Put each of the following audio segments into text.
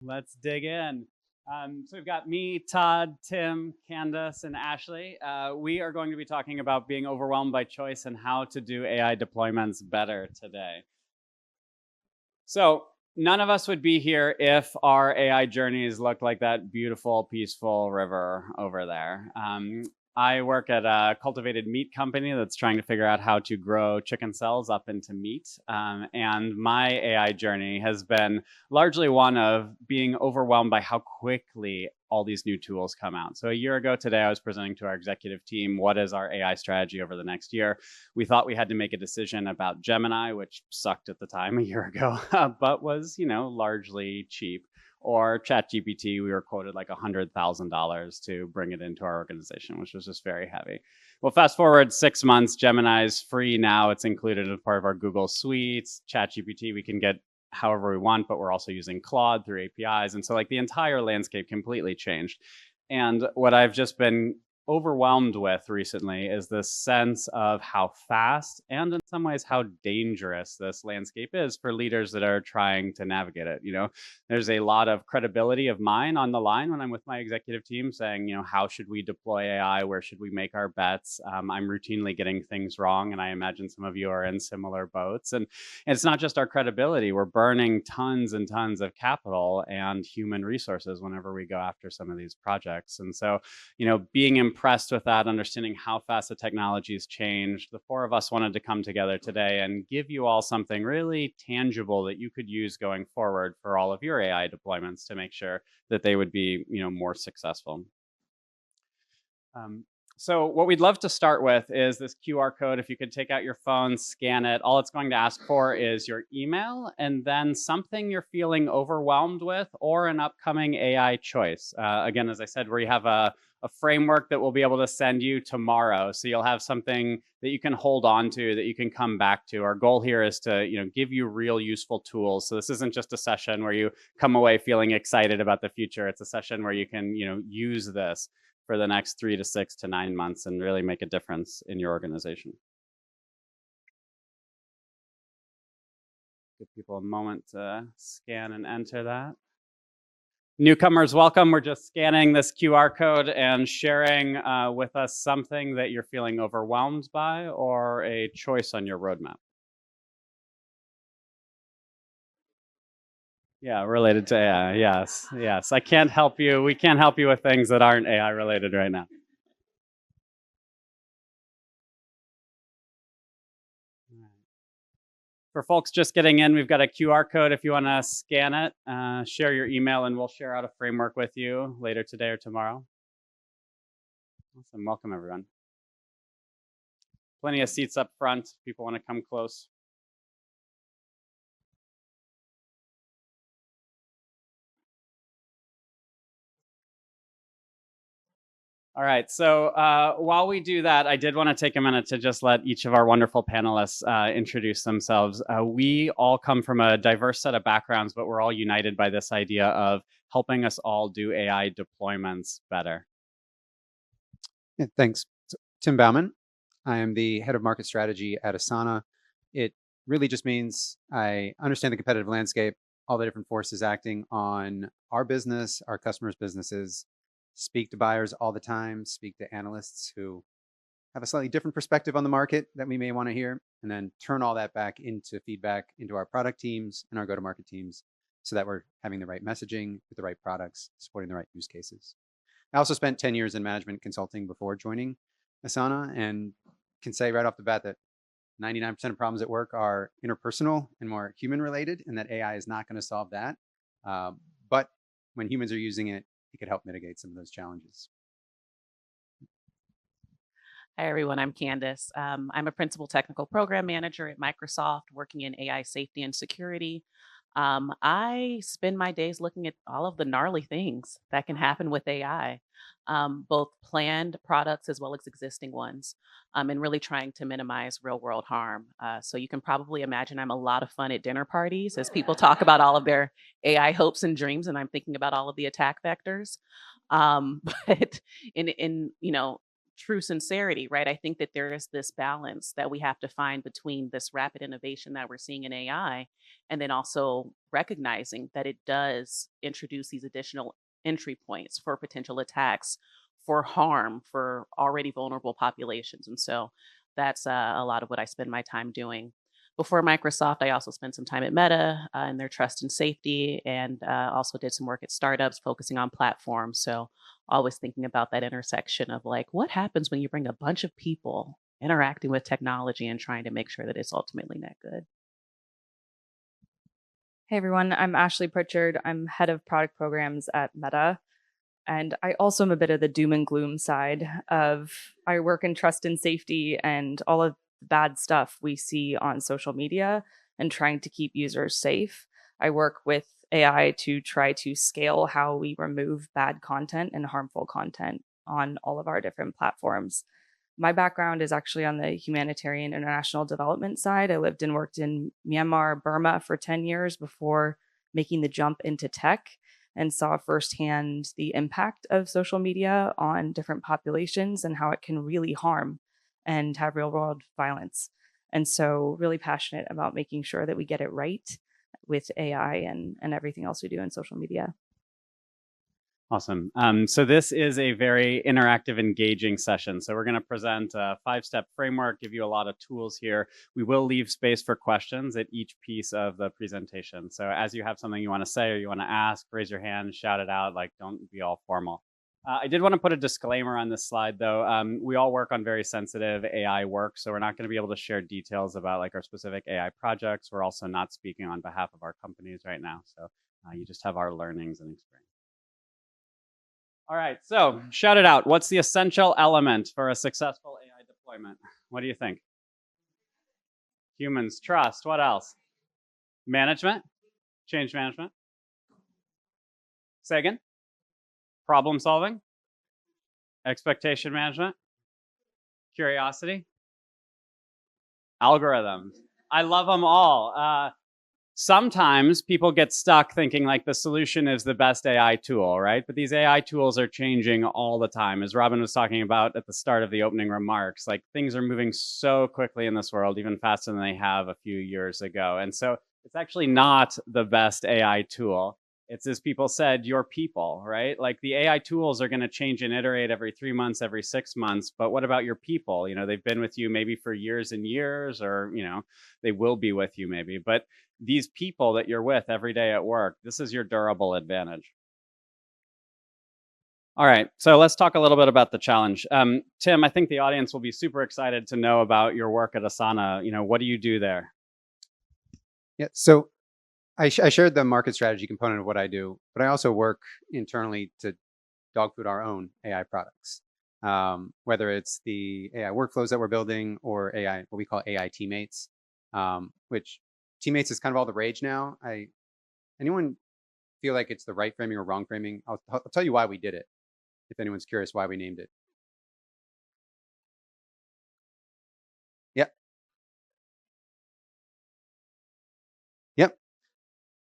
Let's dig in. So we've got me, Todd, Tim, Candace, and Ashley. We are going to be talking about being overwhelmed by choice and how to do AI deployments better today. So none of us would be here if our AI journeys looked like that beautiful, peaceful river over there. I work at a cultivated meat company that's trying to figure out how to grow chicken cells up into meat. And my AI journey has been largely one of being overwhelmed by how quickly all these new tools come out. So a year ago today, I was presenting to our executive team, what is our AI strategy over the next year? We thought we had to make a decision about Gemini, which sucked at the time a year ago, but was, largely cheap. Or ChatGPT, we were quoted like $100,000 to bring it into our organization, which was just very heavy. Well, fast forward 6 months, Gemini's free now. It's included as part of our Google Suites. ChatGPT, we can get however we want, but we're also using Claude through APIs. And so like the entire landscape completely changed. And what I've just been overwhelmed with recently is this sense of how fast and in some ways how dangerous this landscape is for leaders that are trying to navigate it. There's a lot of credibility of mine on the line when I'm with my executive team saying, how should we deploy AI? Where should we make our bets? I'm routinely getting things wrong, and I imagine some of you are in similar boats. And it's not just our credibility. We're burning tons and tons of capital and human resources whenever we go after some of these projects. And so, being impressed with that, understanding how fast the technology's changed, the four of us wanted to come together today and give you all something really tangible that you could use going forward for all of your AI deployments to make sure that they would be, more successful. So what we'd love to start with is this QR code. If you could take out your phone, scan it, all it's going to ask for is your email and then something you're feeling overwhelmed with or an upcoming AI choice. Again, as I said, we have a framework that we'll be able to send you tomorrow. So you'll have something that you can hold on to, that you can come back to. Our goal here is to, give you real useful tools. So this isn't just a session where you come away feeling excited about the future. It's a session where you can, use this for the next 3 to 6 to 9 months and really make a difference in your organization. Give people a moment to scan and enter that. Newcomers, welcome. We're just scanning this QR code and sharing with us something that you're feeling overwhelmed by or a choice on your roadmap. Yeah, related to AI. Yes. I can't help you. We can't help you with things that aren't AI related right now. For folks just getting in, we've got a QR code if you want to scan it, share your email, and we'll share out a framework with you later today or tomorrow. Awesome. Welcome, everyone. Plenty of seats up front. People want to come close. All right, so while we do that, I did want to take a minute to just let each of our wonderful panelists introduce themselves. We all come from a diverse set of backgrounds, but we're all united by this idea of helping us all do AI deployments better. Yeah, thanks. So, Tim Bowman. I am the head of market strategy at Asana. It really just means I understand the competitive landscape, all the different forces acting on our business, our customers' businesses, speak to buyers all the time, speak to analysts who have a slightly different perspective on the market that we may want to hear, and then turn all that back into feedback into our product teams and our go-to-market teams so that we're having the right messaging with the right products, supporting the right use cases. I also spent 10 years in management consulting before joining Asana and can say right off the bat that 99% of problems at work are interpersonal and more human related, and that AI is not going to solve that. But when humans are using it, it could help mitigate some of those challenges. Hi, everyone. I'm Candace. I'm a principal technical program manager at Microsoft working in AI safety and security. I spend my days looking at all of the gnarly things that can happen with AI, both planned products as well as existing ones, and really trying to minimize real world harm. So you can probably imagine I'm a lot of fun at dinner parties as people talk about all of their AI hopes and dreams, and I'm thinking about all of the attack vectors. But in true sincerity, right? I think that there is this balance that we have to find between this rapid innovation that we're seeing in AI and then also recognizing that it does introduce these additional entry points for potential attacks, for harm, for already vulnerable populations. And so that's a lot of what I spend my time doing. Before Microsoft, I also spent some time at Meta in their trust and safety, and also did some work at startups focusing on platforms. So always thinking about that intersection of like, what happens when you bring a bunch of people interacting with technology and trying to make sure that it's ultimately net good. Hey everyone, I'm Ashley Pritchard. I'm head of product programs at Meta. And I also am a bit of the doom and gloom side of I work in trust and safety and all of the bad stuff we see on social media and trying to keep users safe. I work with AI to try to scale how we remove bad content and harmful content on all of our different platforms. My background is actually on the humanitarian international development side. I lived and worked in Myanmar, Burma for 10 years before making the jump into tech and saw firsthand the impact of social media on different populations and how it can really harm and have real world violence. And so really passionate about making sure that we get it right with AI and everything else we do in social media. Awesome. So this is a very interactive, engaging session. So we're going to present a 5-step framework, give you a lot of tools here. We will leave space for questions at each piece of the presentation. So as you have something you want to say or you want to ask, raise your hand, shout it out, like don't be all formal. I did want to put a disclaimer on this slide, though. We all work on very sensitive AI work, so we're not going to be able to share details about like our specific AI projects. We're also not speaking on behalf of our companies right now. So you just have our learnings and experience. All right, so shout it out. What's the essential element for a successful AI deployment? What do you think? Humans, trust, what else? Management, change management. Say again? Problem solving, expectation management, curiosity, algorithms. I love them all. Sometimes people get stuck thinking like the solution is the best AI tool, right? But these AI tools are changing all the time. As Robin was talking about at the start of the opening remarks, like things are moving so quickly in this world, even faster than they have a few years ago. And so it's actually not the best AI tool. It's, as people said, your people, right? Like the AI tools are going to change and iterate every 3 months, every 6 months. But what about your people? You know, they've been with you maybe for years and years, or, you know, they will be with you maybe. But these people that you're with every day at work, this is your durable advantage. All right, so let's talk a little bit about the challenge. Tim, I think the audience will be super excited to know about your work at Asana. You know, what do you do there? Yeah, so I shared the market strategy component of what I do, but I also work internally to dog food our own AI products. Whether it's the AI workflows that we're building or AI, what we call AI teammates, which teammates is kind of all the rage now. Anyone feel like it's the right framing or wrong framing? I'll tell you why we did it, if anyone's curious why we named it. Yep. Yep.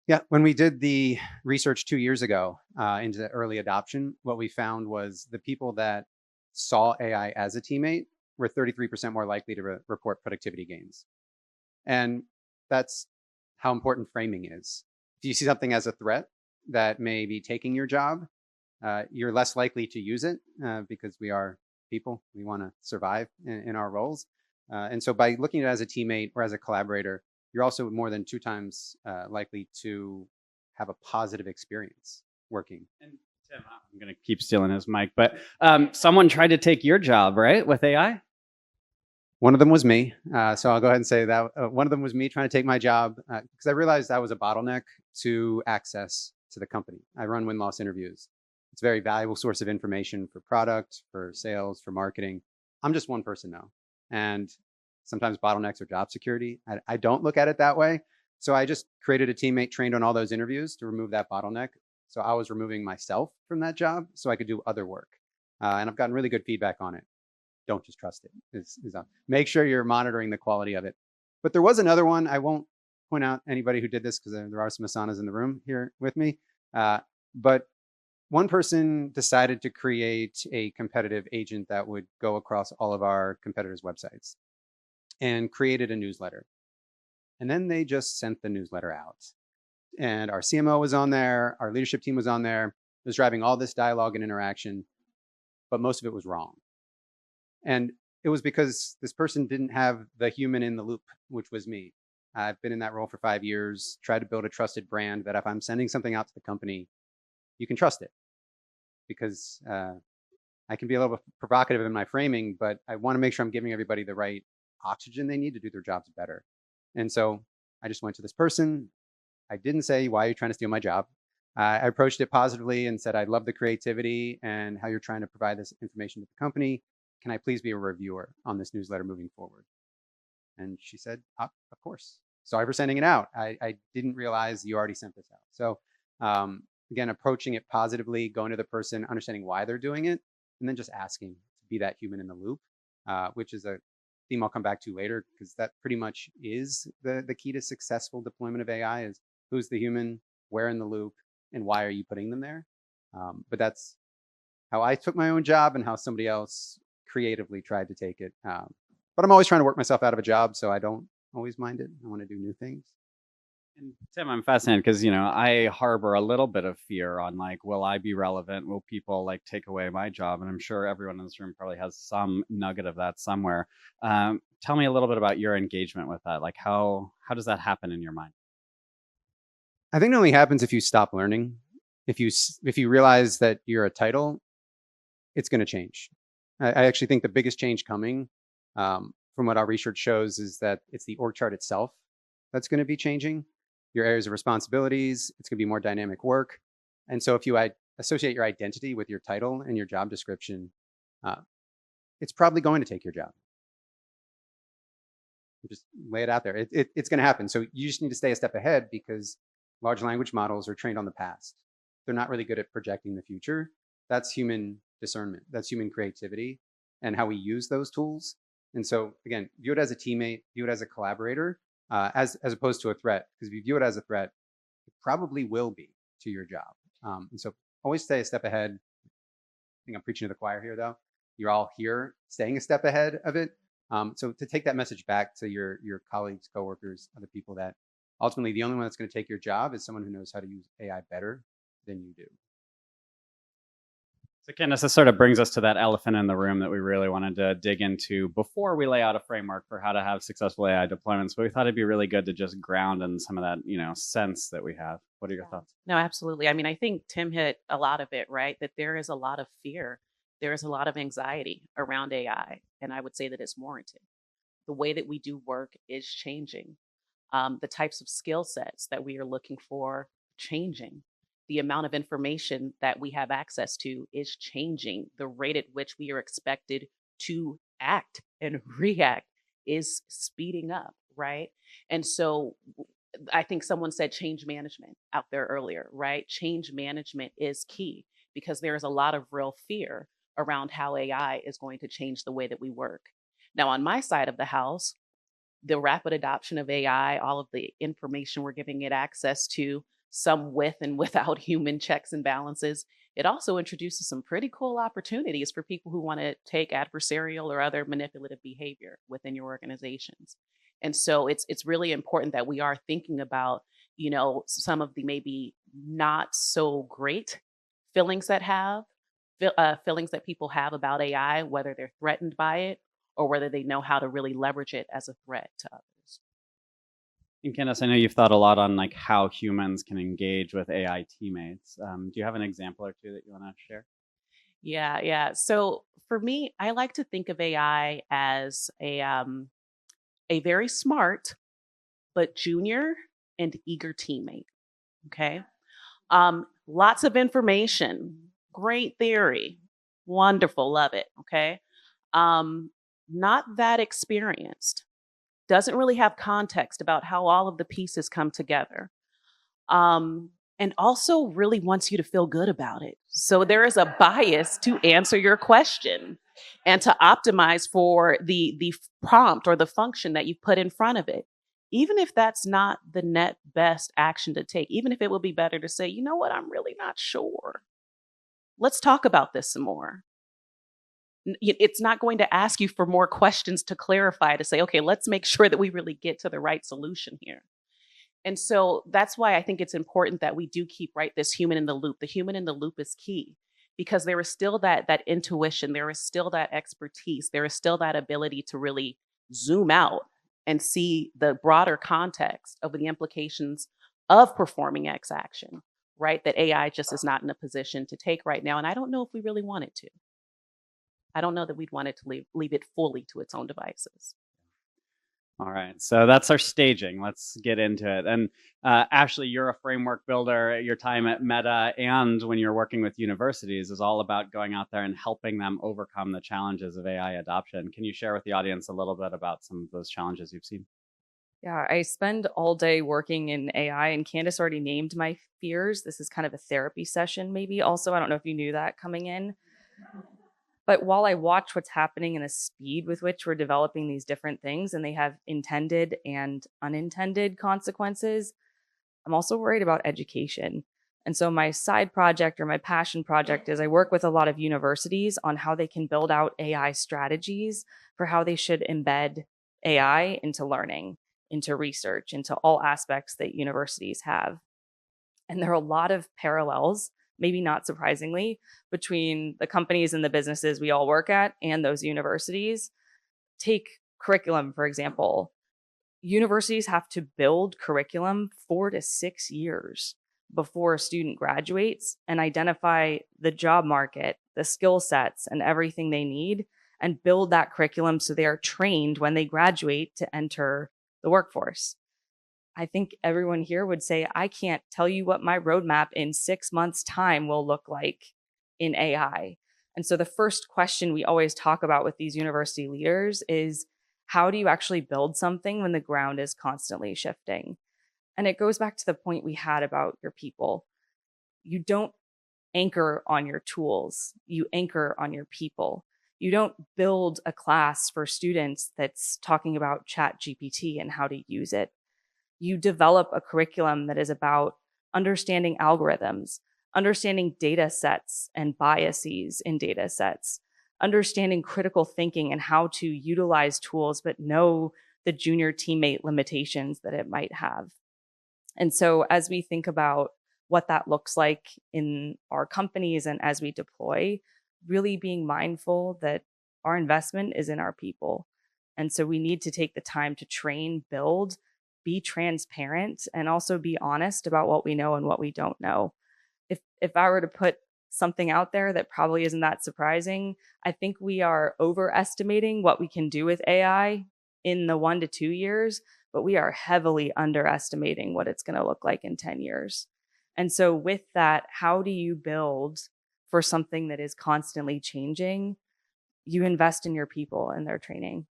Yeah, when we did the research 2 years ago into the early adoption, what we found was the people that saw AI as a teammate were 33% more likely to report productivity gains. And that's how important framing is. If you see something as a threat that may be taking your job, you're less likely to use it because we are people. We want to survive in our roles. And so by looking at it as a teammate or as a collaborator, you're also more than 2 times likely to have a positive experience working. And Tim, I'm going to keep stealing his mic, but someone tried to take your job, right, with AI? One of them was me. So I'll go ahead and say that one of them was me trying to take my job because I realized that was a bottleneck to access to the company. I run win-loss interviews. It's a very valuable source of information for product, for sales, for marketing. I'm just one person now. And sometimes bottlenecks are job security. I don't look at it that way. So I just created a teammate trained on all those interviews to remove that bottleneck. So I was removing myself from that job so I could do other work. And I've gotten really good feedback on it. Don't just trust it. Make sure you're monitoring the quality of it. But there was another one. I won't point out anybody who did this because there are some Asanas in the room here with me. But one person decided to create a competitive agent that would go across all of our competitors' websites and created a newsletter. And then they just sent the newsletter out. And our CMO was on there, our leadership team was on there, it was driving all this dialogue and interaction, but most of it was wrong. And it was because this person didn't have the human in the loop, which was me. I've been in that role for 5 years, tried to build a trusted brand that if I'm sending something out to the company, you can trust it. Because I can be a little bit provocative in my framing, but I want to make sure I'm giving everybody the right oxygen they need to do their jobs better. And so I just went to this person. I didn't say, why are you trying to steal my job? I approached it positively and said, I love the creativity and how you're trying to provide this information to the company. Can I please be a reviewer on this newsletter moving forward? And she said, of course. Sorry for sending it out. I didn't realize you already sent this out. So again, approaching it positively, going to the person, understanding why they're doing it, and then just asking to be that human in the loop, which is a theme I'll come back to later, because that pretty much is the key to successful deployment of AI is who's the human, where in the loop, and why are you putting them there? But that's how I took my own job and how somebody else creatively tried to take it. But I'm always trying to work myself out of a job, so I don't always mind it. I want to do new things. And Tim, I'm fascinated because, I harbor a little bit of fear on like, will I be relevant? Will people like take away my job? And I'm sure everyone in this room probably has some nugget of that somewhere. Tell me a little bit about your engagement with that. Like how does that happen in your mind? I think it only happens if you stop learning. If you realize that you're a title, it's going to change. I actually think the biggest change coming from what our research shows is that it's the org chart itself that's going to be changing. Your areas of responsibilities, it's going to be more dynamic work. And so if you associate your identity with your title and your job description, it's probably going to take your job. Just lay it out there. It's going to happen. So you just need to stay a step ahead because large language models are trained on the past. They're not really good at projecting the future. That's human discernment. That's human creativity and how we use those tools. And so again, view it as a teammate, view it as a collaborator, as opposed to a threat. Because if you view it as a threat, it probably will be to your job. And so always stay a step ahead. I think I'm preaching to the choir here, though. You're all here staying a step ahead of it. So to take that message back to your colleagues, coworkers, other people, that ultimately the only one that's going to take your job is someone who knows how to use AI better than you do. So Candace, this sort of brings us to that elephant in the room that we really wanted to dig into before we lay out a framework for how to have successful AI deployments. But we thought it'd be really good to just ground in some of that, sense that we have. What are your thoughts? No, absolutely. I mean, I think Tim hit a lot of it, right? That there is a lot of fear. There is a lot of anxiety around AI. And I would say that it's warranted. The way that we do work is changing. The types of skill sets that we are looking for changing. The amount of information that we have access to is changing. The rate at which we are expected to act and react is speeding up, right? And so I think someone said change management out there earlier, right? Change management is key because there is a lot of real fear around how AI is going to change the way that we work. Now, on my side of the house, the rapid adoption of AI, all of the information we're giving it access to, some with and without human checks and balances, it also introduces some pretty cool opportunities for people who want to take adversarial or other manipulative behavior within your organizations. And so it's really important that we are thinking about, some of the maybe not so great feelings that feelings that people have about AI, whether they're threatened by it or whether they know how to really leverage it as a threat to others. And Candace, I know you've thought a lot on like how humans can engage with AI teammates. Do you have an example or two that you want to share? Yeah. So for me, I like to think of AI as a very smart but junior and eager teammate. Okay. Lots of information, great theory, wonderful, love it. Okay. Not that experienced, doesn't really have context about how all of the pieces come together. And also really wants you to feel good about it. So there is a bias to answer your question and to optimize for the prompt or the function that you put in front of it. Even if that's not the net best action to take, even if it would be better to say, you know what, I'm really not sure. Let's talk about this some more. It's not going to ask you for more questions to clarify, to say, okay, let's make sure that we really get to the right solution here. And so that's why I think it's important that we do keep this human in the loop. The human in the loop is key, because there is still that intuition, there is still that expertise, there is still that ability to really zoom out and see the broader context of the implications of performing X action, right? That AI just is not in a position to take right now. And I don't know if we really want it to. I don't know that we'd want it to leave it fully to its own devices. All right, so that's our staging. Let's get into it. And Ashley, you're a framework builder. Your time at Meta and when you're working with universities is all about going out there and helping them overcome the challenges of AI adoption. Can you share with the audience a little bit about some of those challenges you've seen? Yeah, I spend all day working in AI, and Candace already named my fears. This is kind of a therapy session, maybe. Also, I don't know if you knew that coming in. But while I watch what's happening and the speed with which we're developing these different things, and they have intended and unintended consequences, I'm also worried about education. And so my side project, or my passion project, is I work with a lot of universities on how they can build out AI strategies for how they should embed AI into learning, into research, into all aspects that universities have. And there are a lot of parallels, maybe not surprisingly, between the companies and the businesses we all work at and those universities. Take curriculum, for example. Universities have to build curriculum 4 to 6 years before a student graduates and identify the job market, the skill sets, and everything they need, and build that curriculum so they are trained when they graduate to enter the workforce. I think everyone here would say, I can't tell you what my roadmap in 6 months' time will look like in AI. And so the first question we always talk about with these university leaders is, how do you actually build something when the ground is constantly shifting? And it goes back to the point we had about your people. You don't anchor on your tools, you anchor on your people. You don't build a class for students that's talking about Chat GPT and how to use it. You develop a curriculum that is about understanding algorithms, understanding data sets and biases in data sets, understanding critical thinking and how to utilize tools, but know the junior teammate limitations that it might have. And so as we think about what that looks like in our companies and as we deploy, really being mindful that our investment is in our people. And so we need to take the time to train, build, be transparent, and also be honest about what we know and what we don't know. If I were to put something out there that probably isn't that surprising, I think we are overestimating what we can do with AI in the 1 to 2 years, but we are heavily underestimating what it's going to look like in 10 years. And so with that, how do you build for something that is constantly changing? You invest in your people and their training.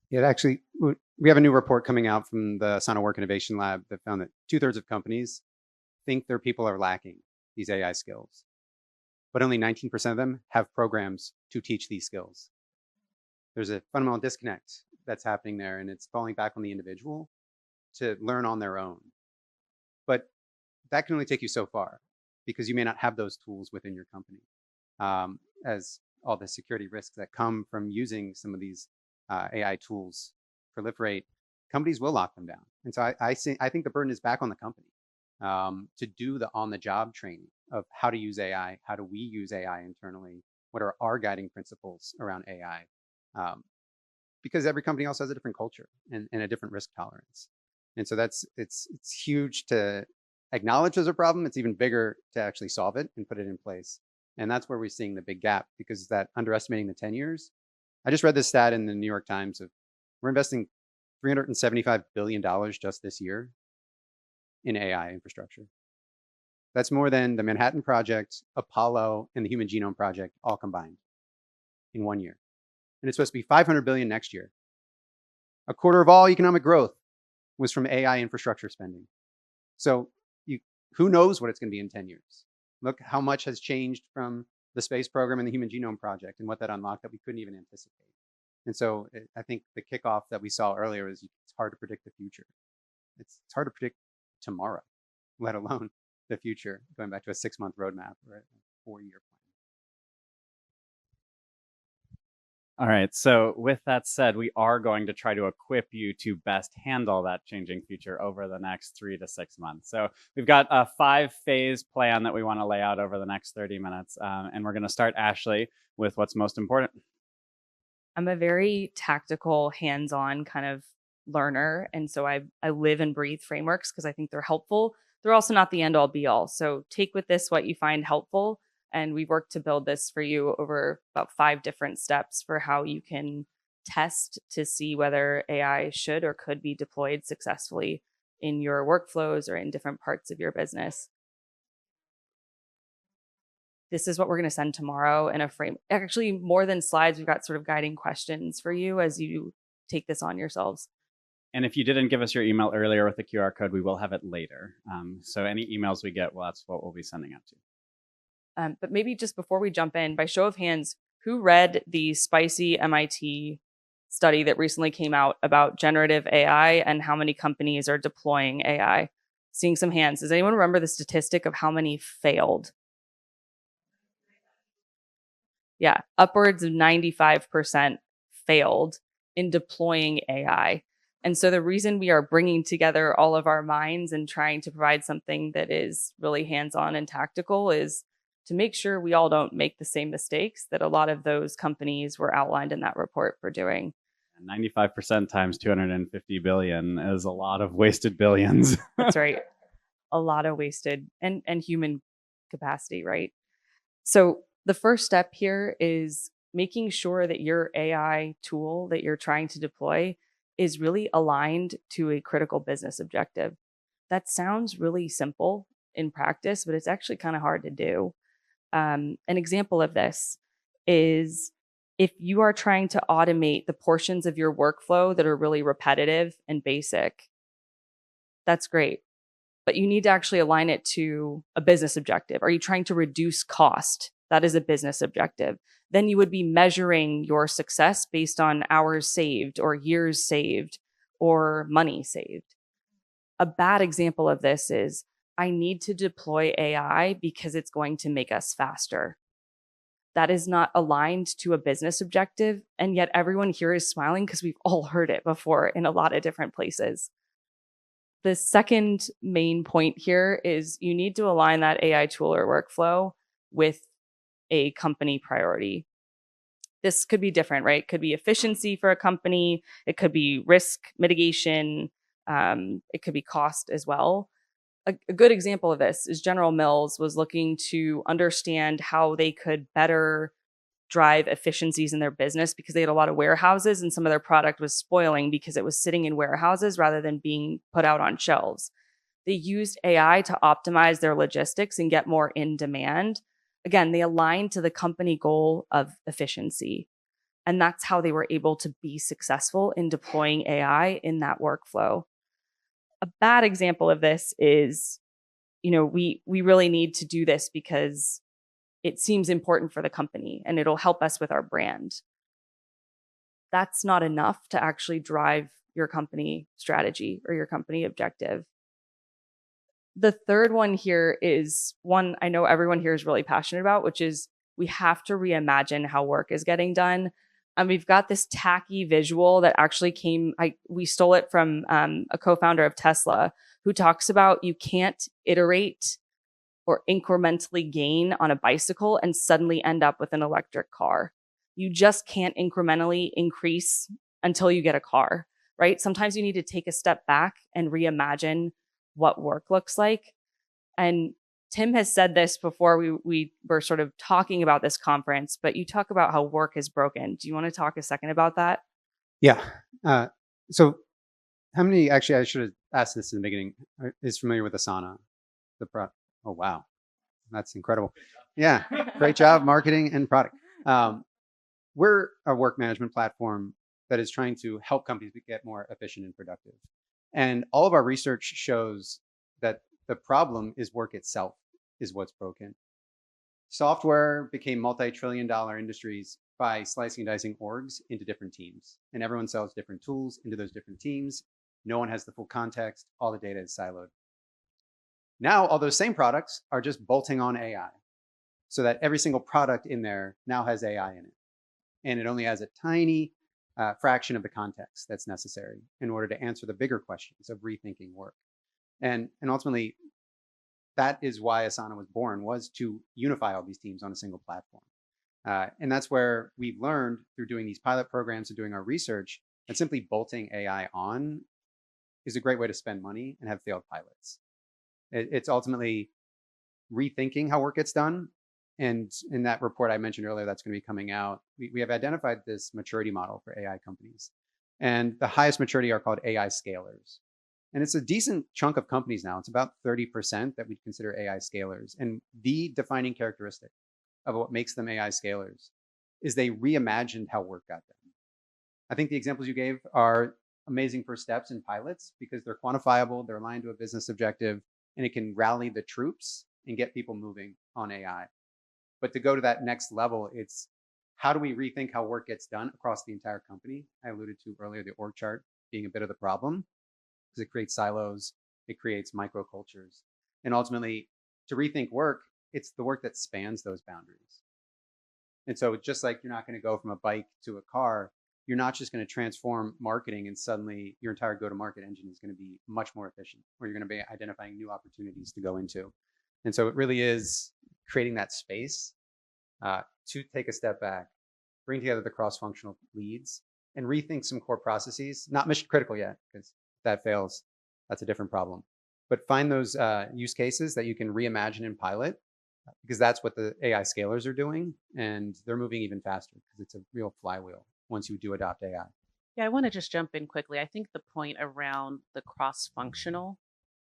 Yeah, actually, we have a new report coming out from the Asana Work Innovation Lab that found that 2/3 of companies think their people are lacking these AI skills, but only 19% of them have programs to teach these skills. There's a fundamental disconnect that's happening there, and it's falling back on the individual to learn on their own. But that can only take you so far, because you may not have those tools within your company, as all the security risks that come from using some of these AI tools proliferate. Companies will lock them down. And so I think the burden is back on the company to do the on-the-job training of how to use AI, how do we use AI internally, what are our guiding principles around AI, because every company also has a different culture and a different risk tolerance. And so it's huge to acknowledge there's a problem. It's even bigger to actually solve it and put it in place. And that's where we're seeing the big gap, because that underestimating the 10 years. I just read this stat in the New York Times of we're investing $375 billion just this year in AI infrastructure. That's more than the Manhattan Project, Apollo, and the Human Genome Project all combined in 1 year. And it's supposed to be $500 billion next year. A quarter of all economic growth was from AI infrastructure spending. So who knows what it's going to be in 10 years? Look how much has changed from the space program and the Human Genome Project and what that unlocked that we couldn't even anticipate. And so I think the kickoff that we saw earlier is it's hard to predict the future. It's hard to predict tomorrow, let alone the future, going back to a 6-month roadmap. Right? 4-year plan. All right. So with that said, we are going to try to equip you to best handle that changing future over the next 3 to 6 months. So we've got a 5-phase plan that we want to lay out over the next 30 minutes. And we're going to start, Ashley, with what's most important. I'm a very tactical, hands-on kind of learner. And so I live and breathe frameworks because I think they're helpful. They're also not the end all be all. So take with this what you find helpful. And we've worked to build this for you over about 5 different steps for how you can test to see whether AI should or could be deployed successfully in your workflows or in different parts of your business. This is what we're going to send tomorrow in a frame. Actually, more than slides, we've got sort of guiding questions for you as you take this on yourselves. And if you didn't give us your email earlier with the QR code, we will have it later. So any emails we get, well, that's what we'll be sending out to. But maybe just before we jump in, by show of hands, who read the spicy MIT study that recently came out about generative AI and how many companies are deploying AI? Seeing some hands. Does anyone remember the statistic of how many failed? Yeah, upwards of 95% failed in deploying AI. And so the reason we are bringing together all of our minds and trying to provide something that is really hands-on and tactical is to make sure we all don't make the same mistakes that a lot of those companies were outlined in that report for doing. 95% times 250 billion is a lot of wasted billions. That's right. A lot of wasted and human capacity, right? So the first step here is making sure that your AI tool that you're trying to deploy is really aligned to a critical business objective. That sounds really simple in practice, but it's actually kind of hard to do. An example of this is if you are trying to automate the portions of your workflow that are really repetitive and basic, that's great. But you need to actually align it to a business objective. Are you trying to reduce cost? That is a business objective. Then you would be measuring your success based on hours saved or years saved or money saved. A bad example of this is I need to deploy AI because it's going to make us faster. That is not aligned to a business objective. And yet everyone here is smiling because we've all heard it before in a lot of different places. The second main point here is you need to align that AI tool or workflow with a company priority. This could be different, right? It could be efficiency for a company. It could be risk mitigation. It could be cost as well. A good example of this is General Mills was looking to understand how they could better drive efficiencies in their business because they had a lot of warehouses and some of their product was spoiling because it was sitting in warehouses rather than being put out on shelves. They used AI to optimize their logistics and get more in demand. Again, they aligned to the company goal of efficiency. And that's how they were able to be successful in deploying AI in that workflow. A bad example of this is, we really need to do this because it seems important for the company and it'll help us with our brand. That's not enough to actually drive your company strategy or your company objective. The third one here is one I know everyone here is really passionate about, which is we have to reimagine how work is getting done. And we've got this tacky visual that actually we stole it from a co-founder of Tesla who talks about you can't iterate or incrementally gain on a bicycle and suddenly end up with an electric car. You just can't incrementally increase until you get a car, right? Sometimes you need to take a step back and reimagine what work looks like. And Tim has said this before we were sort of talking about this conference, but you talk about how work is broken. Do you want to talk a second about that? Yeah. So how many, actually, I should have asked this in the beginning, is familiar with Asana? Oh, wow. That's incredible. Yeah. Great job, marketing and product. We're a work management platform that is trying to help companies get more efficient and productive. And all of our research shows that the problem is work itself is what's broken. Software became multi-trillion-dollar industries by slicing and dicing orgs into different teams. And everyone sells different tools into those different teams. No one has the full context. All the data is siloed. Now, all those same products are just bolting on AI. so that every single product in there now has AI in it. And it only has a tiny fraction of the context that's necessary in order to answer the bigger questions of rethinking work. And ultimately, that is why Asana was born, was to unify all these teams on a single platform. And that's where we've learned through doing these pilot programs and doing our research that simply bolting AI on is a great way to spend money and have failed pilots. It's ultimately rethinking how work gets done. And in that report I mentioned earlier, that's going to be coming out, we have identified this maturity model for AI companies. And the highest maturity are called AI scalers. And it's a decent chunk of companies now. It's about 30% that we consider AI scalers. And the defining characteristic of what makes them AI scalers is they reimagined how work got done. I think the examples you gave are amazing first steps in pilots because they're quantifiable, they're aligned to a business objective, and it can rally the troops and get people moving on AI. But to go to that next level, it's how do we rethink how work gets done across the entire company? I alluded to earlier the org chart being a bit of the problem because it creates silos, it creates microcultures. And ultimately, to rethink work, it's the work that spans those boundaries. And so just like you're not going to go from a bike to a car, you're not just going to transform marketing and suddenly your entire go-to-market engine is going to be much more efficient, or you're going to be identifying new opportunities to go into. And so it really is creating that space to take a step back, bring together the cross-functional leads, and rethink some core processes, not mission critical yet, because if that fails, that's a different problem. But find those use cases that you can reimagine and pilot, because that's what the AI scalers are doing, and they're moving even faster because it's a real flywheel once you do adopt AI. Yeah, I want to just jump in quickly. I think the point around the cross-functional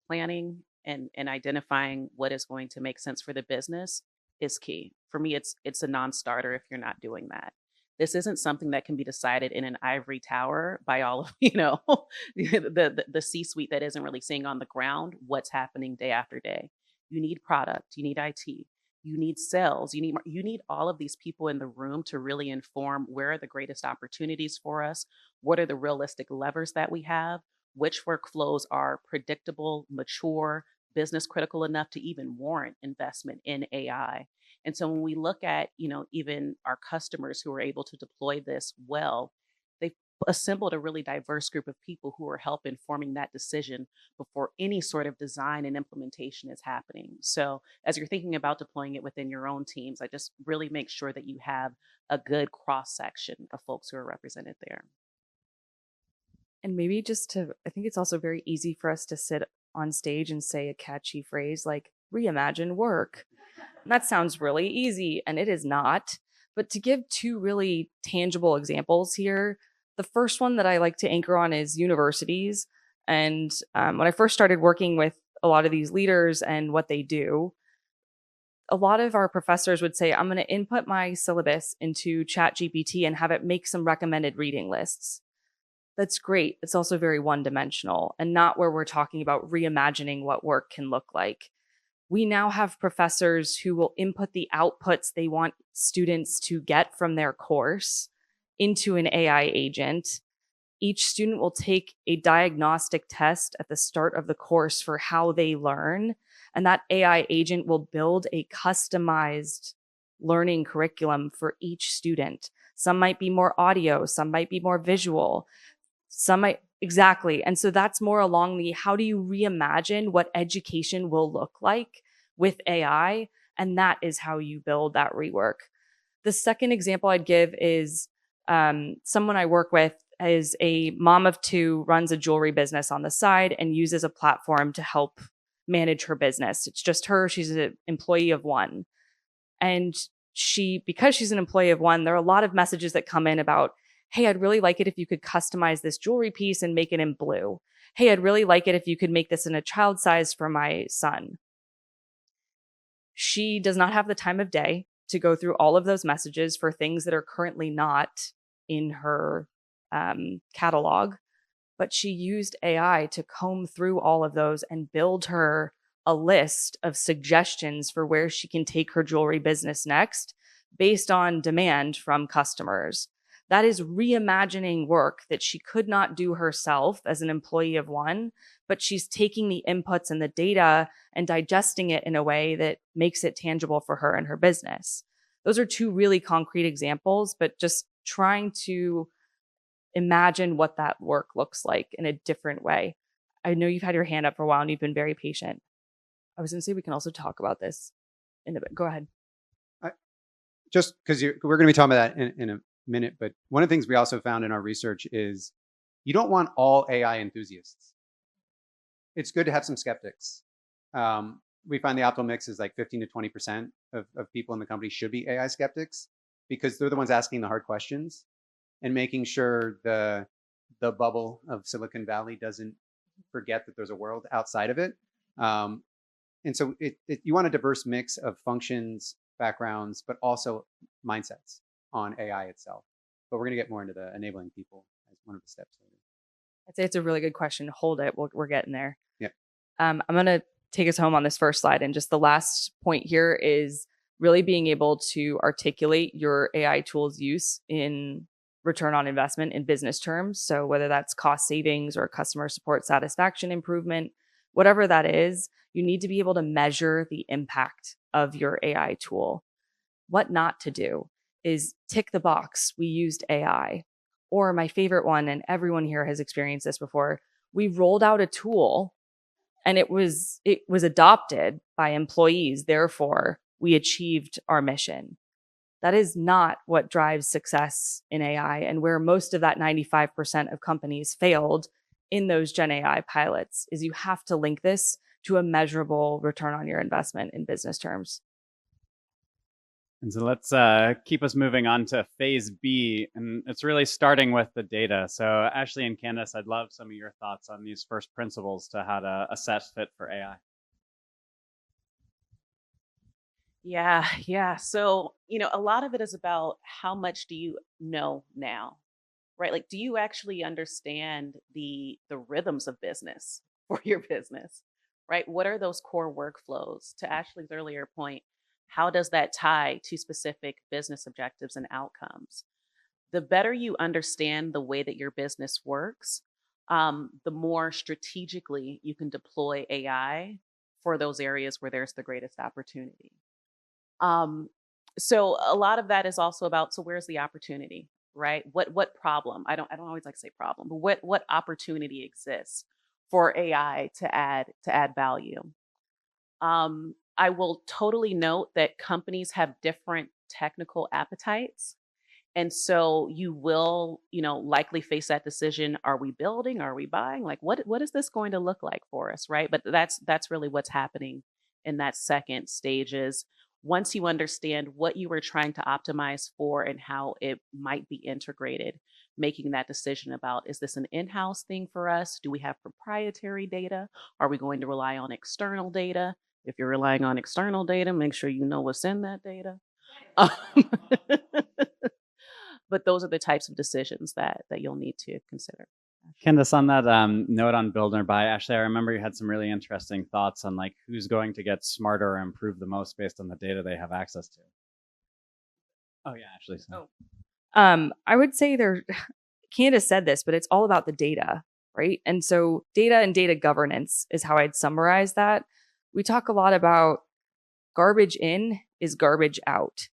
planning and identifying what is going to make sense for the business is key. For me, it's a non-starter if you're not doing that. This isn't something that can be decided in an ivory tower by all of, the C-suite that isn't really seeing on the ground what's happening day after day. You need product, you need IT, you need sales, you need all of these people in the room to really inform where are the greatest opportunities for us, what are the realistic levers that we have, which workflows are predictable, mature, business critical enough to even warrant investment in AI. And so when we look at, even our customers who are able to deploy this well, they've assembled a really diverse group of people who are helping forming that decision before any sort of design and implementation is happening. So as you're thinking about deploying it within your own teams, I just really make sure that you have a good cross section of folks who are represented there. And maybe I think it's also very easy for us to sit on stage and say a catchy phrase like reimagine work. And that sounds really easy, and it is not. But to give two really tangible examples here, the first one that I like to anchor on is universities. And when I first started working with a lot of these leaders and what they do, a lot of our professors would say, I'm going to input my syllabus into ChatGPT and have it make some recommended reading lists. That's great. It's also very one-dimensional and not where we're talking about reimagining what work can look like. We now have professors who will input the outputs they want students to get from their course into an AI agent. Each student will take a diagnostic test at the start of the course for how they learn, and that AI agent will build a customized learning curriculum for each student. Some might be more audio, some might be more visual. Exactly. And so that's more along the how do you reimagine what education will look like with AI? And that is how you build that rework. The second example I'd give is someone I work with is a mom of two, runs a jewelry business on the side and uses a platform to help manage her business. It's just her. She's an employee of one. And because she's an employee of one, there are a lot of messages that come in about, hey, I'd really like it if you could customize this jewelry piece and make it in blue. Hey, I'd really like it if you could make this in a child size for my son. She does not have the time of day to go through all of those messages for things that are currently not in her catalog, but she used AI to comb through all of those and build her a list of suggestions for where she can take her jewelry business next based on demand from customers. That is reimagining work that she could not do herself as an employee of one, but she's taking the inputs and the data and digesting it in a way that makes it tangible for her and her business. Those are two really concrete examples, but just trying to imagine what that work looks like in a different way. I know you've had your hand up for a while and you've been very patient. I was going to say we can also talk about this in a bit. Go ahead. Just because we're going to be talking about that in a minute, but one of the things we also found in our research is you don't want all AI enthusiasts. It's good to have some skeptics. We find the optimal mix is like 15 to 20% of people in the company should be AI skeptics, because they're the ones asking the hard questions and making sure the bubble of Silicon Valley doesn't forget that there's a world outside of it. And so you want a diverse mix of functions, backgrounds, but also mindsets on AI itself. But we're going to get more into the enabling people as one of the steps later. I'd say it's a really good question. Hold it. We're getting there. Yeah. I'm going to take us home on this first slide. And just the last point here is really being able to articulate your AI tools use in return on investment in business terms. So whether that's cost savings or customer support satisfaction improvement, whatever that is, you need to be able to measure the impact of your AI tool. What not to do is tick the box, we used AI. Or my favorite one, and everyone here has experienced this before, we rolled out a tool and it was adopted by employees. Therefore, we achieved our mission. That is not what drives success in AI, and where most of that 95% of companies failed in those Gen AI pilots is you have to link this to a measurable return on your investment in business terms. And so let's keep us moving on to phase B, and it's really starting with the data. So Ashley and Candace, I'd love some of your thoughts on these first principles to how to assess fit for AI. Yeah. So, a lot of it is about how much do you know now, right? Like, do you actually understand the rhythms of business for your business, right? What are those core workflows? To Ashley's earlier point, how does that tie to specific business objectives and outcomes? The better you understand the way that your business works, the more strategically you can deploy AI for those areas where there's the greatest opportunity. So a lot of that is also about, so where's the opportunity, right? What problem? I don't always like to say problem, but what opportunity exists for AI to add value? I will totally note that companies have different technical appetites. And so you will, likely face that decision. Are we building? Are we buying? Like, what is this going to look like for us, right? But that's really what's happening in that second stage is once you understand what you were trying to optimize for and how it might be integrated, making that decision about, is this an in-house thing for us? Do we have proprietary data? Are we going to rely on external data? If you're relying on external data, make sure you know what's in that data. But those are the types of decisions that you'll need to consider. Candace, on that note on build or buy, Ashley, I remember you had some really interesting thoughts on like who's going to get smarter or improve the most based on the data they have access to. Oh yeah, Ashley. I would say Candace said this, but it's all about the data, right? And so data and data governance is how I'd summarize that. We talk a lot about garbage in is garbage out.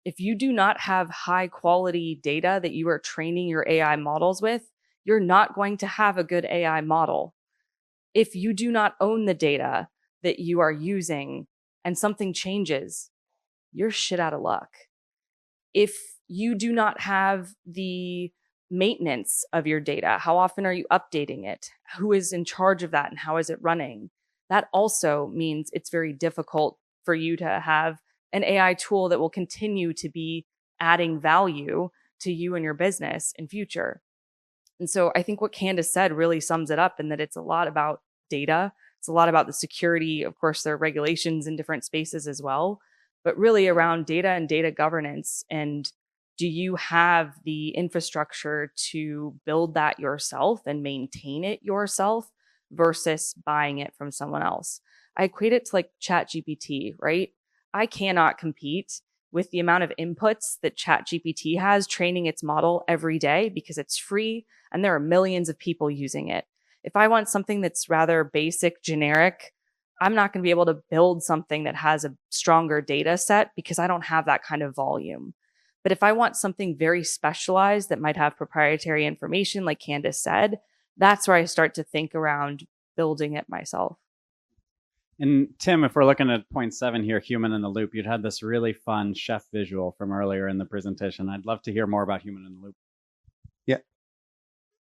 If you do not have high quality data that you are training your AI models with, you're not going to have a good AI model. If you do not own the data that you are using and something changes, you're shit out of luck. If you do not have the maintenance of your data, how often are you updating it? Who is in charge of that and how is it running? That also means it's very difficult for you to have an AI tool that will continue to be adding value to you and your business in future. And so I think what Candace said really sums it up in that it's a lot about data. It's a lot about the security. Of course, there are regulations in different spaces as well, but really around data and data governance. And do you have the infrastructure to build that yourself and maintain it yourself versus buying it from someone else? I equate it to like ChatGPT, right? I cannot compete with the amount of inputs that ChatGPT has training its model every day because it's free and there are millions of people using it. If I want something that's rather basic, generic, I'm not going to be able to build something that has a stronger data set because I don't have that kind of volume. But if I want something very specialized that might have proprietary information, like Candace said, that's where I start to think around building it myself. And Tim, if we're looking at point 7 here, human in the loop, you'd had this really fun chef visual from earlier in the presentation. I'd love to hear more about human in the loop. Yeah.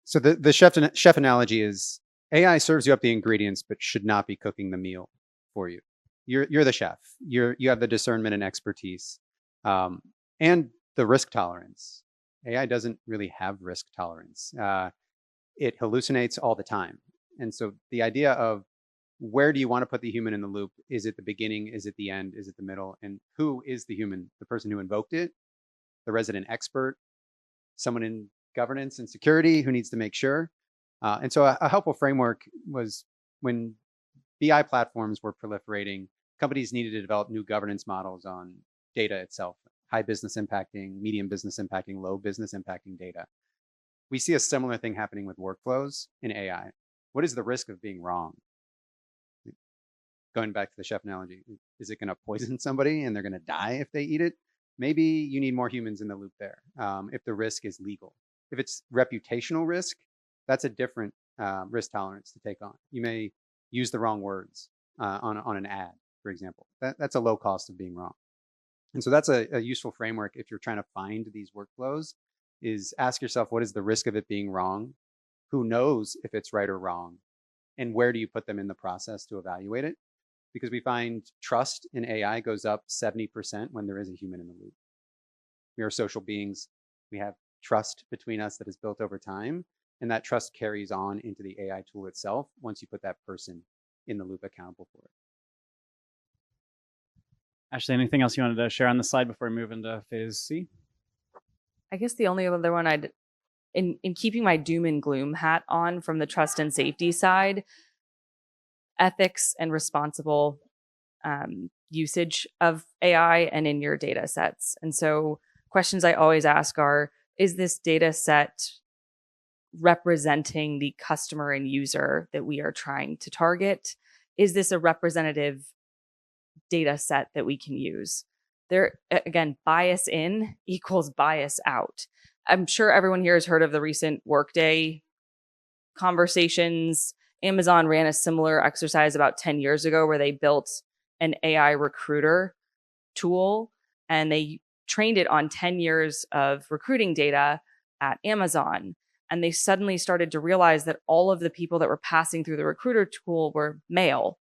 So the chef analogy is AI serves you up the ingredients, but should not be cooking the meal for you. You're the chef. You have the discernment and expertise, and the risk tolerance. AI doesn't really have risk tolerance. It hallucinates all the time, and so the idea of where do you want to put the human in the loop? Is it the beginning? Is it the end? Is it the middle? And who is the human? The person who invoked it, the resident expert, someone in governance and security who needs to make sure. And so a helpful framework was when BI platforms were proliferating, companies needed to develop new governance models on data itself, high business impacting, medium business impacting, low business impacting data. We see a similar thing happening with workflows in AI. What is the risk of being wrong? Going back to the chef analogy, is it going to poison somebody and they're going to die if they eat it? Maybe you need more humans in the loop there. If the risk is legal, if it's reputational risk, that's a different risk tolerance to take on. You may use the wrong words on an ad, for example. That's a low cost of being wrong. And so that's a useful framework if you're trying to find these workflows, is ask yourself, what is the risk of it being wrong? Who knows if it's right or wrong? And where do you put them in the process to evaluate it? Because we find trust in AI goes up 70% when there is a human in the loop. We are social beings. We have trust between us that is built over time, and that trust carries on into the AI tool itself once you put that person in the loop accountable for it. Ashley, anything else you wanted to share on the slide before we move into phase C? I guess the only other one in keeping my doom and gloom hat on from the trust and safety side, ethics and responsible usage of AI and in your data sets. And so questions I always ask are, is this data set representing the customer and user that we are trying to target? Is this a representative data set that we can use? There, again, bias in equals bias out. I'm sure everyone here has heard of the recent Workday conversations. Amazon ran a similar exercise about 10 years ago where they built an AI recruiter tool and they trained it on 10 years of recruiting data at Amazon. And they suddenly started to realize that all of the people that were passing through the recruiter tool were male.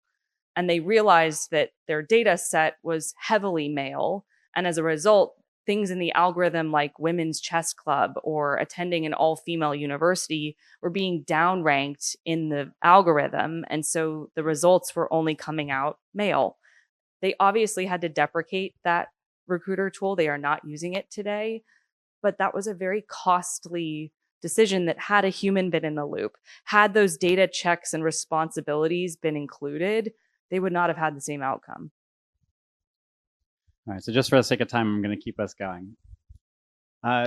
And they realized that their data set was heavily male. And as a result, things in the algorithm like women's chess club or attending an all-female university were being downranked in the algorithm. And so the results were only coming out male. They obviously had to deprecate that recruiter tool. They are not using it today. But that was a very costly decision that had a human been in the loop. Had those data checks and responsibilities been included, they would not have had the same outcome. All right, so just for the sake of time, I'm going to keep us going.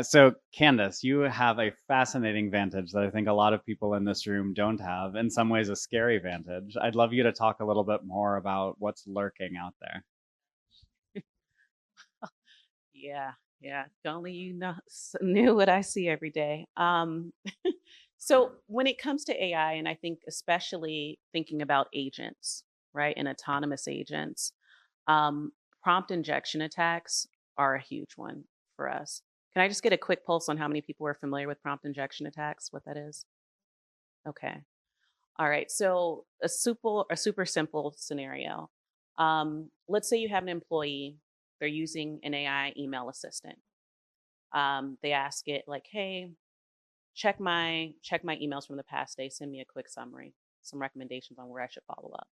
So Candace, you have a fascinating vantage that I think a lot of people in this room don't have, in some ways a scary vantage. I'd love you to talk a little bit more about what's lurking out there. Yeah. If only you knew what I see every day. So when it comes to AI, and I think especially thinking about agents, right, and autonomous agents, prompt injection attacks are a huge one for us. Can I just get a quick pulse on how many people are familiar with prompt injection attacks, what that is? Okay. All right. So a super simple scenario. Let's say you have an employee, they're using an AI email assistant. They ask it like, hey, check my emails from the past day, send me a quick summary, some recommendations on where I should follow up.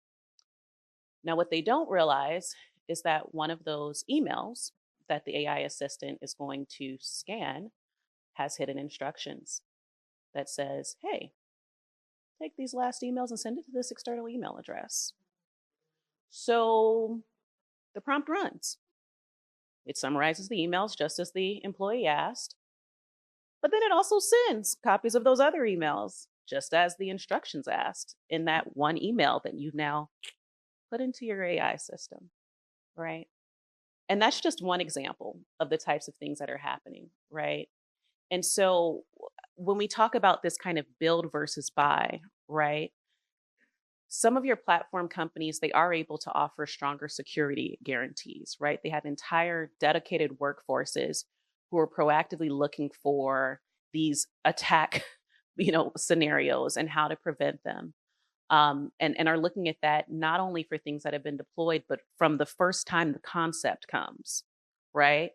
Now, what they don't realize is that one of those emails that the AI assistant is going to scan has hidden instructions that says, hey, take these last emails and send it to this external email address. So the prompt runs. It summarizes the emails just as the employee asked, but then it also sends copies of those other emails just as the instructions asked in that one email that you've now put into your AI system, right? And that's just one example of the types of things that are happening, right? And so when we talk about this kind of build versus buy, right? Some of your platform companies, they are able to offer stronger security guarantees, right? They have entire dedicated workforces who are proactively looking for these attack, scenarios and how to prevent them. And are looking at that not only for things that have been deployed, but from the first time the concept comes, right?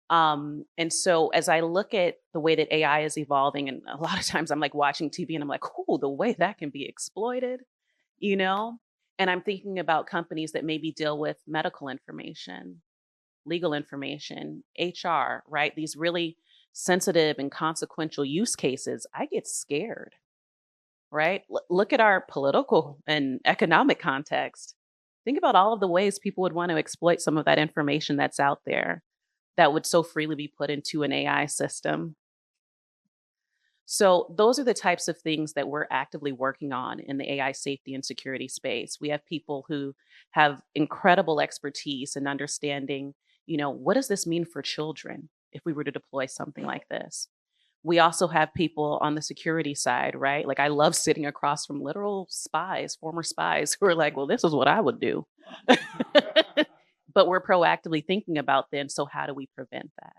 And so as I look at the way that AI is evolving, and a lot of times I'm like watching TV and I'm like, oh, the way that can be exploited, you know? And I'm thinking about companies that maybe deal with medical information, legal information, HR, right? These really sensitive and consequential use cases. I get scared, right? Look at our political and economic context. Think about all of the ways people would want to exploit some of that information that's out there that would so freely be put into an AI system. So, those are the types of things that we're actively working on in the AI safety and security space. We have people who have incredible expertise in understanding, what does this mean for children if we were to deploy something like this? We also have people on the security side, right? Like, I love sitting across from literal spies, former spies, who are like, well, this is what I would do. But we're proactively thinking about then, so how do we prevent that?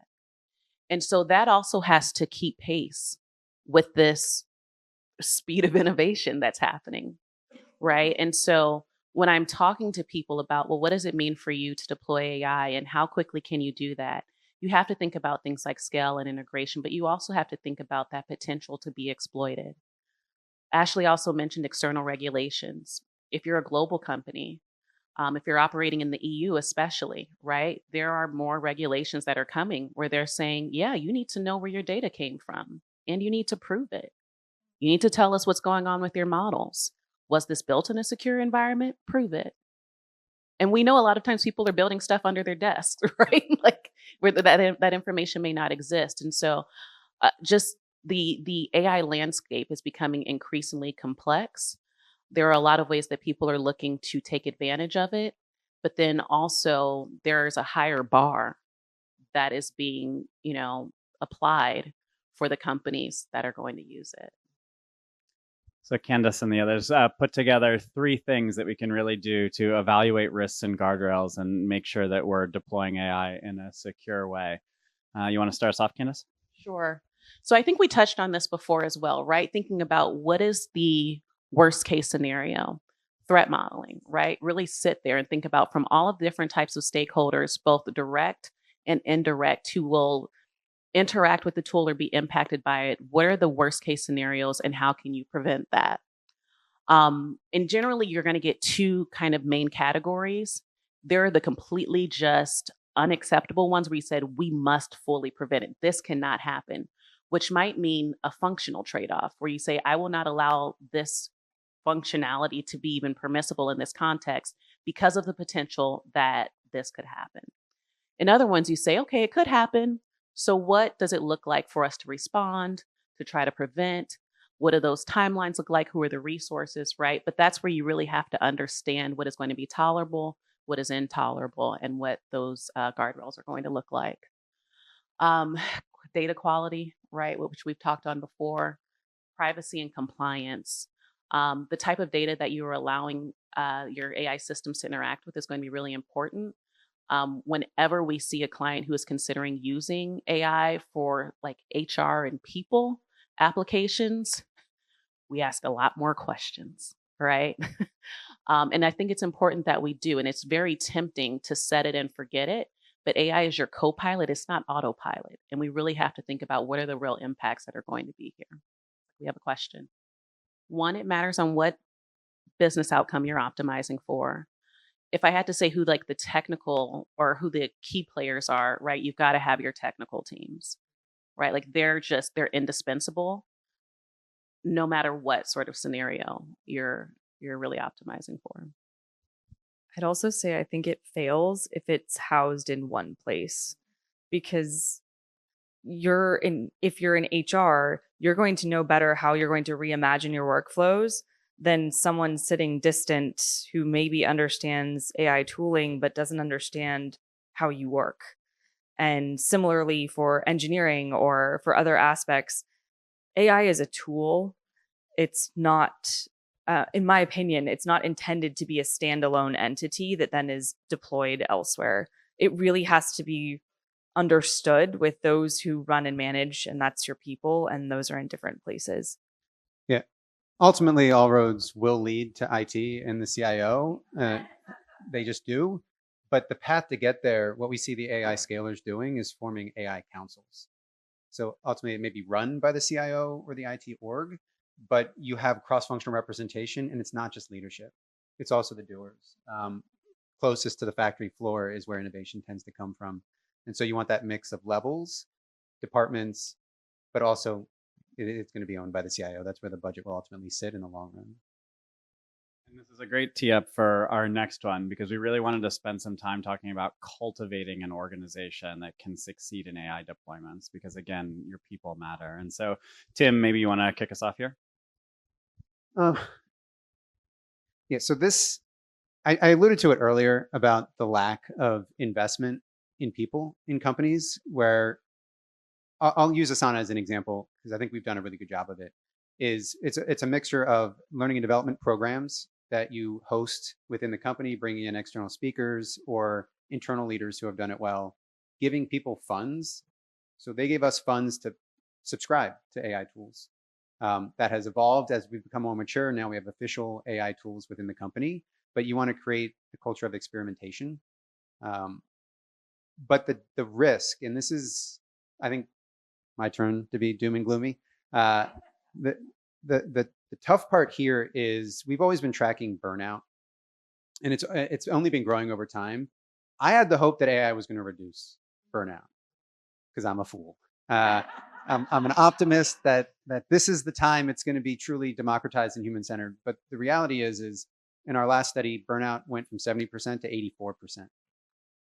And so that also has to keep pace with this speed of innovation that's happening, right? And so when I'm talking to people about, well, what does it mean for you to deploy AI and how quickly can you do that? You have to think about things like scale and integration, but you also have to think about that potential to be exploited. Ashley also mentioned external regulations. If you're a global company, if you're operating in the EU, especially, right, there are more regulations that are coming where they're saying, yeah, you need to know where your data came from and you need to prove it. You need to tell us what's going on with your models. Was this built in a secure environment? Prove it. And we know a lot of times people are building stuff under their desks, right? Like where that information may not exist. And so just the AI landscape is becoming increasingly complex. There are a lot of ways that people are looking to take advantage of it, but then also there's a higher bar that is being, applied for the companies that are going to use it. So Candace and the others put together 3 things that we can really do to evaluate risks and guardrails and make sure that we're deploying AI in a secure way. You want to start us off, Candace? Sure. So I think we touched on this before as well, right? Thinking about what is the worst case scenario, threat modeling, right? Really sit there and think about from all of the different types of stakeholders, both direct and indirect, who will interact with the tool or be impacted by it. What are the worst case scenarios and how can you prevent that? And generally, you're going to get 2 kind of main categories. There are the completely just unacceptable ones where you said, we must fully prevent it. This cannot happen, which might mean a functional trade off where you say, I will not allow this functionality to be even permissible in this context because of the potential that this could happen. In other ones, you say, okay, it could happen. So what does it look like for us to respond, to try to prevent? What do those timelines look like? Who are the resources, right? But that's where you really have to understand what is going to be tolerable, what is intolerable, and what those guardrails are going to look like. Data quality, right, which we've talked on before, privacy and compliance. The type of data that you are allowing your AI systems to interact with is going to be really important. Whenever we see a client who is considering using AI for like HR and people applications, we ask a lot more questions, right? And I think it's important that we do. And it's very tempting to set it and forget it. But AI is your co-pilot. It's not autopilot. And we really have to think about what are the real impacts that are going to be here. We have a question. 1, it matters on what business outcome you're optimizing for. If I had to say who like the technical or who the key players are, right, you've got to have your technical teams, right? Like they're indispensable no matter what sort of scenario you're really optimizing for. I'd also say I think it fails if it's housed in one place, because if you're in HR, you're going to know better how you're going to reimagine your workflows than someone sitting distant who maybe understands AI tooling but doesn't understand how you work. And similarly for engineering or for other aspects, AI is a tool. It's not, in my opinion, it's not intended to be a standalone entity that then is deployed elsewhere. It really has to be understood with those who run and manage, and that's your people, and those are in different places. Yeah. Ultimately, all roads will lead to IT and the CIO. They just do. But the path to get there, what we see the AI scalers doing is forming AI councils. So ultimately, it may be run by the CIO or the IT org, but you have cross-functional representation, and it's not just leadership. It's also the doers. Closest to the factory floor is where innovation tends to come from. And so you want that mix of levels, departments, but also it's going to be owned by the CIO. That's where the budget will ultimately sit in the long run. And this is a great tee up for our next one, because we really wanted to spend some time talking about cultivating an organization that can succeed in AI deployments, because again, your people matter. And so, Tim, maybe you want to kick us off here? Yeah, so this, I alluded to it earlier about the lack of investment in people in companies, where I'll use Asana as an example because I think we've done a really good job of it. It's a mixture of learning and development programs that you host within the company, bringing in external speakers or internal leaders who have done it well, giving people funds. So they gave us funds to subscribe to AI tools. That has evolved as we've become more mature. Now we have official AI tools within the company, but you want to create a culture of experimentation. But the risk, and this is, I think, my turn to be doom and gloomy. The tough part here is we've always been tracking burnout, and it's only been growing over time. I had the hope that AI was going to reduce burnout because I'm a fool. I'm an optimist that this is the time it's going to be truly democratized and human-centered. But the reality is in our last study, burnout went from 70% to 84%.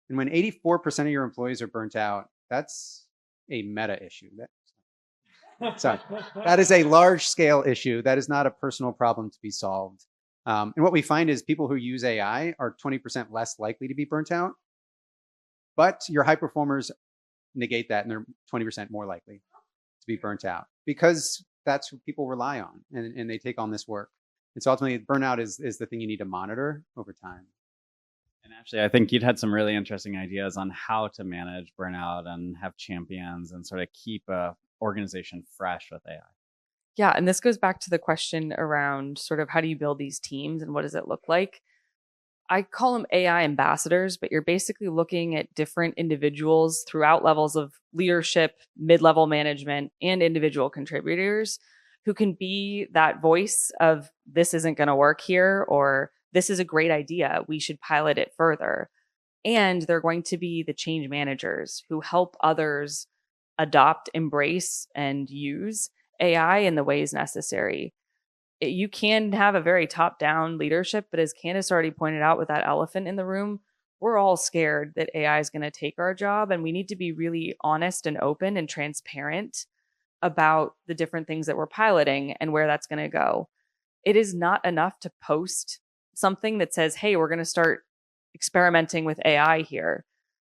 And when 84% of your employees are burnt out, that's a meta issue. Sorry, that is a large-scale issue. That is not a personal problem to be solved. And what we find is people who use AI are 20% less likely to be burnt out. But your high performers negate that, and they're 20% more likely to be burnt out because that's what people rely on, and they take on this work. And so ultimately, burnout is the thing you need to monitor over time. And actually, I think you'd had some really interesting ideas on how to manage burnout and have champions and sort of keep a organization fresh with AI. Yeah, and this goes back to the question around sort of how do you build these teams and what does it look like? I call them AI ambassadors, but you're basically looking at different individuals throughout levels of leadership, mid-level management, and individual contributors who can be that voice of this isn't going to work here, or this is a great idea, we should pilot it further. And they're going to be the change managers who help others adopt, embrace, and use AI in the ways necessary. You can have a very top-down leadership, but as Candace already pointed out with that elephant in the room, we're all scared that AI is going to take our job, and we need to be really honest and open and transparent about the different things that we're piloting and where that's going to go. It is not enough to post something that says, hey, we're going to start experimenting with AI here.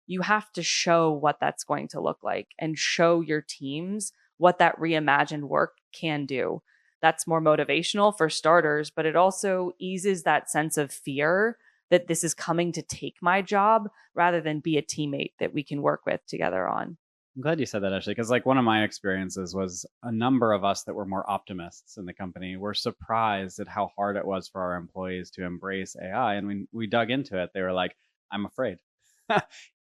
You have to show what that's going to look like and show your teams what that reimagined work can do. That's more motivational for starters, but it also eases that sense of fear that this is coming to take my job rather than be a teammate that we can work with together on. I'm glad you said that, actually, because like one of my experiences was a number of us that were more optimists in the company were surprised at how hard it was for our employees to embrace AI. And when we dug into it, they were like, I'm afraid.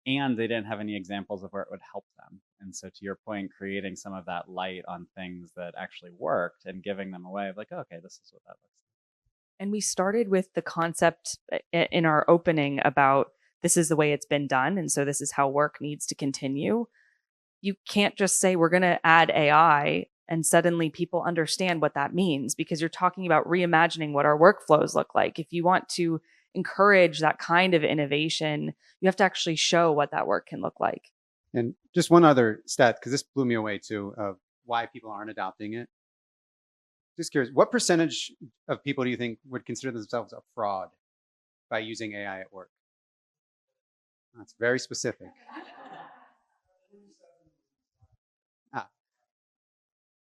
And they didn't have any examples of where it would help them. And so to your point, creating some of that light on things that actually worked and giving them a way of like, oh, okay, this is what that looks like. And we started with the concept in our opening about this is the way it's been done. And so this is how work needs to continue. You can't just say we're going to add AI and suddenly people understand what that means, because you're talking about reimagining what our workflows look like. If you want to encourage that kind of innovation, you have to actually show what that work can look like. And just one other stat, because this blew me away too, of why people aren't adopting it. Just curious, what percentage of people do you think would consider themselves a fraud by using AI at work? That's very specific.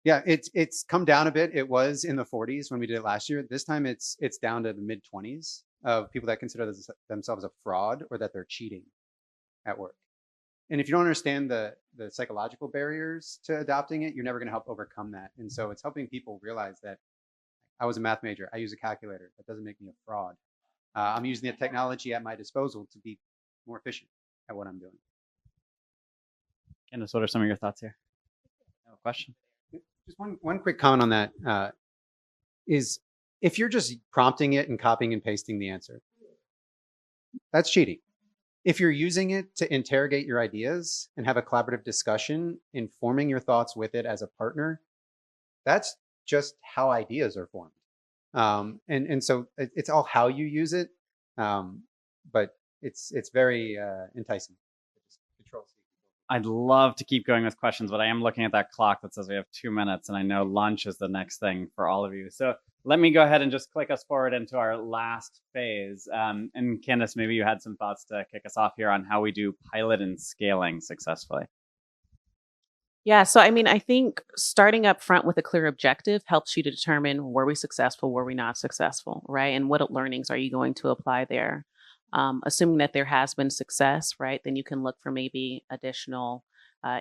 Yeah, it's come down a bit. It was in the 40s when we did it last year. This time it's down to the mid 20s of people that consider themselves a fraud or that they're cheating at work. And if you don't understand the psychological barriers to adopting it, you're never going to help overcome that. And so it's helping people realize that I was a math major. I use a calculator. That doesn't make me a fraud. I'm using the technology at my disposal to be more efficient at what I'm doing. Candace, what are some of your thoughts here? No question. Just one quick comment on that is if you're just prompting it and copying and pasting the answer, that's cheating. If you're using it to interrogate your ideas and have a collaborative discussion, informing your thoughts with it as a partner, that's just how ideas are formed. And so it's all how you use it, but it's very enticing. I'd love to keep going with questions, but I am looking at that clock that says we have 2 minutes, and I know lunch is the next thing for all of you. So let me go ahead and just click us forward into our last phase. And Candace, maybe you had some thoughts to kick us off here on how we do pilot and scaling successfully. Yeah, so I mean, I think starting up front with a clear objective helps you to determine were we successful, were we not successful, right? And what learnings are you going to apply there? Assuming that there has been success, right, then you can look for maybe additional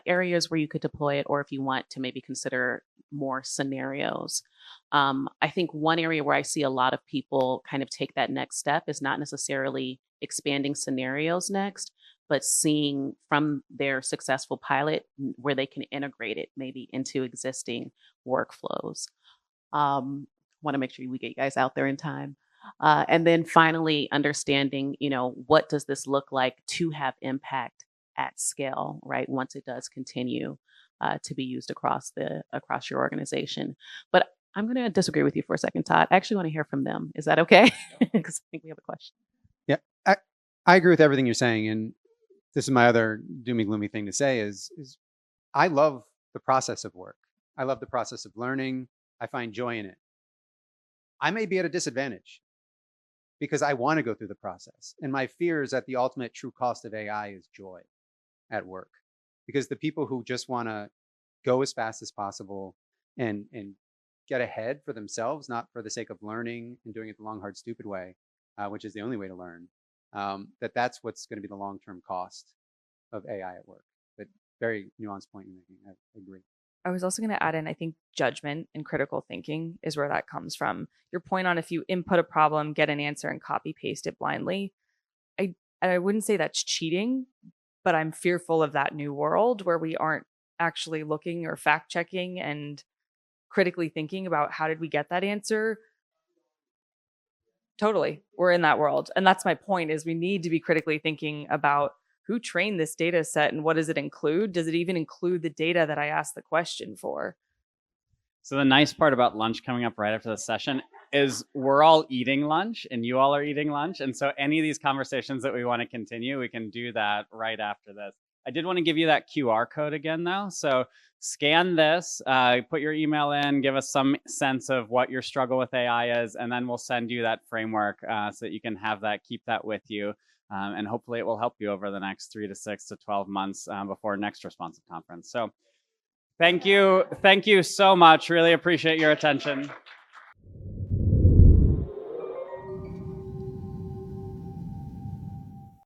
areas where you could deploy it, or if you want to maybe consider more scenarios. I think one area where I see a lot of people kind of take that next step is not necessarily expanding scenarios next, but seeing from their successful pilot where they can integrate it maybe into existing workflows. Want to make sure we get you guys out there in time. And then finally, understanding, what does this look like to have impact at scale, right? Once it does continue to be used across your organization. But I'm going to disagree with you for a second, Todd. I actually want to hear from them. Is that okay? Because I think we have a question. Yeah, I agree with everything you're saying. And this is my other doomy gloomy thing to say is I love the process of work. I love the process of learning. I find joy in it. I may be at a disadvantage because I want to go through the process. And my fear is that the ultimate true cost of AI is joy at work. Because the people who just want to go as fast as possible and get ahead for themselves, not for the sake of learning and doing it the long, hard, stupid way, which is the only way to learn, that's what's going to be the long-term cost of AI at work. But very nuanced point you're making. I agree. I was also going to add in, I think judgment and critical thinking is where that comes from. Your point on if you input a problem, get an answer, and copy paste it blindly. I wouldn't say that's cheating, but I'm fearful of that new world where we aren't actually looking or fact checking and critically thinking about how did we get that answer. Totally, we're in that world, and that's my point. Is we need to be critically thinking about who trained this data set and what does it include? Does it even include the data that I asked the question for? So the nice part about lunch coming up right after the session is we're all eating lunch and you all are eating lunch. And so any of these conversations that we want to continue, we can do that right after this. I did want to give you that QR code again, though. So scan this, put your email in, give us some sense of what your struggle with AI is, and then we'll send you that framework so that you can have that, keep that with you. And hopefully it will help you over the next 3 to 6 to 12 months before next responsive conference. So thank you so much. Really appreciate your attention.